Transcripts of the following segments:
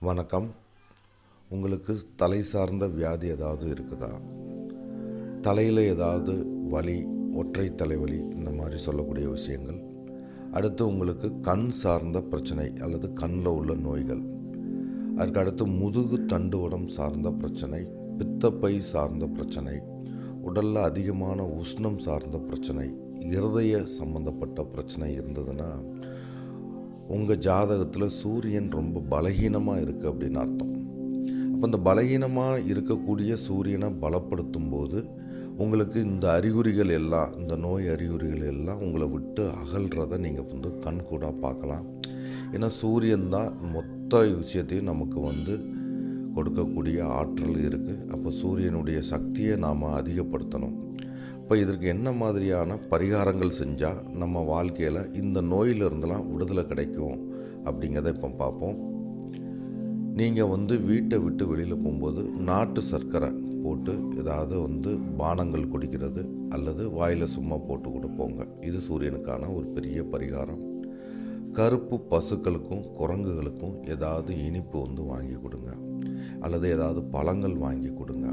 வணக்கம். உங்களுக்கு தலை சார்ந்த வியாதி ஏதாவது இருக்குதா? தலையில் ஏதாவது வலி, ஒற்றை தலைவலி, இந்த மாதிரி சொல்லக்கூடிய விஷயங்கள். அடுத்து உங்களுக்கு கண் சார்ந்த பிரச்சனை அல்லது கண்ணில் உள்ள நோய்கள். அதுக்கு அடுத்து முதுகு தண்டுவடம் சார்ந்த பிரச்சனை, பித்தப்பை சார்ந்த பிரச்சனை, உடலில் அதிகமான உஷ்ணம் சார்ந்த பிரச்சனை, இருதய சம்பந்தப்பட்ட பிரச்சனை இருந்ததுன்னா உங்கள் ஜாதகத்தில் சூரியன் ரொம்ப பலகீனமாக இருக்குது அப்படின்னு அர்த்தம். அப்போ இந்த பலகீனமாக இருக்கக்கூடிய சூரியனை பலப்படுத்தும் போது உங்களுக்கு இந்த அறிகுறிகள் எல்லாம், இந்த நோய் அறிகுறிகள் எல்லாம் உங்களை விட்டு அகல்றதை நீங்கள் கண்கூடாக பார்க்கலாம். ஏன்னா சூரியன் தான் மொத்த விஷயத்தையும் நமக்கு கொடுக்கக்கூடிய ஆற்றல் இருக்குது. அப்போ சூரியனுடைய சக்தியை நாம் அதிகப்படுத்தணும். இப்போ இதற்கு என்ன மாதிரியான பரிகாரங்கள் செஞ்சால் நம்ம வாழ்க்கையில் இந்த நோயிலிருந்தெல்லாம் விடுதலை கிடைக்கும் அப்படிங்கிறத இப்போ பார்ப்போம். நீங்கள் வீட்டை விட்டு வெளியில் போகும்போது நாட்டு சர்க்கரை போட்டு ஏதாவது பானங்கள் குடிக்கிறது அல்லது வாயில் சும்மா போட்டு கொடுப்போங்க. இது சூரியனுக்கான ஒரு பெரிய பரிகாரம். கருப்பு பசுக்களுக்கும் குரங்குகளுக்கும் ஏதாவது இனிப்பு வாங்கி கொடுங்க அல்லது ஏதாவது பழங்கள் வாங்கி கொடுங்க.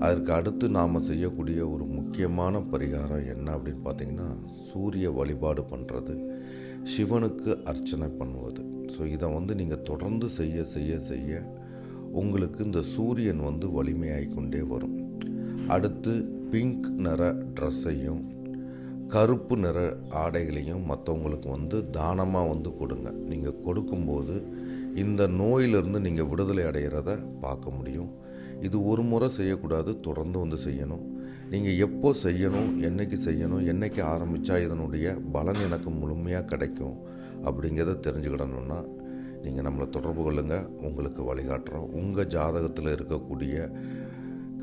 அதற்கு அடுத்து நாம் செய்யக்கூடிய ஒரு முக்கியமான பரிகாரம் என்ன அப்படின்னு பார்த்திங்கன்னா, சூரிய வழிபாடு பண்ணுறது, சிவனுக்கு அர்ச்சனை பண்ணுவது. ஸோ இதை நீங்கள் தொடர்ந்து செய்ய செய்ய செய்ய உங்களுக்கு இந்த சூரியன் வலிமையாகிக்கொண்டே வரும். அடுத்து பிங்க் நிற ட்ரெஸ்ஸையும் கருப்பு நிற ஆடைகளையும் மற்றவங்களுக்கு தானமாக கொடுங்க. நீங்கள் கொடுக்கும்போது இந்த நோயிலிருந்து நீங்கள் விடுதலை அடைகிறத பார்க்க முடியும். இது ஒரு முறை செய்யக்கூடாது, தொடர்ந்து செய்யணும். நீங்கள் எப்போ செய்யணும், என்னைக்கு செய்யணும், என்னைக்கு ஆரம்பித்தா இதனுடைய பலன் எனக்கு முழுமையாக கிடைக்கும் அப்படிங்கிறத தெரிஞ்சுக்கிடணுன்னா நீங்கள் நம்மளை தொடர்பு கொள்ளுங்கள். உங்களுக்கு வழிகாட்டுறோம். உங்கள் ஜாதகத்தில் இருக்கக்கூடிய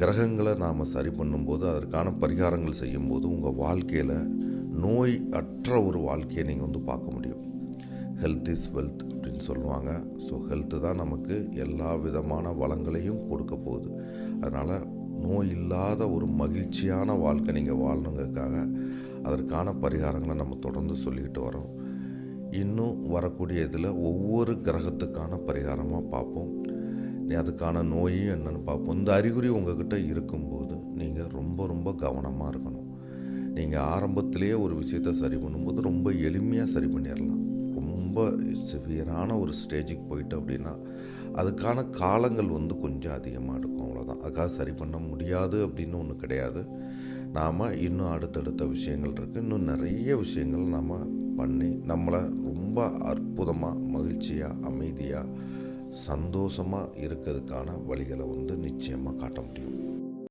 கிரகங்களை நாம் சரி பண்ணும்போது, அதற்கான பரிகாரங்கள் செய்யும்போது உங்கள் வாழ்க்கையில் நோய் அற்ற ஒரு வாழ்க்கையை நீங்கள் பார்க்க முடியும். ஹெல்த் இஸ் வெல்த் அப்படின்னு சொல்லுவாங்க. ஸோ ஹெல்த்து தான் நமக்கு எல்லா விதமான வளங்களையும் கொடுக்க போகுது. அதனால் நோய் இல்லாத ஒரு மகிழ்ச்சியான வாழ்க்கை நீங்கள் வாழணுங்கிறதுக்காக அதற்கான பரிகாரங்களை நம்ம தொடர்ந்து சொல்லிக்கிட்டு வரோம். இன்னும் வரக்கூடிய இதில் ஒவ்வொரு கிரகத்துக்கான பரிகாரமாக பார்ப்போம். அதுக்கான நோயும் என்னென்னு பார்ப்போம். இந்த அறிகுறி உங்கள்கிட்ட இருக்கும்போது நீங்கள் ரொம்ப ரொம்ப கவனமாக இருக்கணும். நீங்கள் ஆரம்பத்திலேயே ஒரு விஷயத்தை சரி பண்ணும்போது ரொம்ப எளிமையாக சரி பண்ணிடலாம். ரொம்ப சிவியரான ஒரு ஸ்டேஜுக்கு போயிட்டு அப்படின்னா அதுக்கான காலங்கள் கொஞ்சம் அதிகமாக எடுக்கும். அவ்வளோதான். அதுக்காக சரி பண்ண முடியாது அப்படின்னு ஒன்று கிடையாது. நாம் இன்னும் அடுத்தடுத்த விஷயங்கள் இருக்குது. இன்னும் நிறைய விஷயங்கள் நாம் பண்ணி நம்மளை ரொம்ப அற்புதமாக, மகிழ்ச்சியாக, அமைதியாக, சந்தோஷமாக இருக்கிறதுக்கான வழிகளை நிச்சயமாக காட்ட முடியும்.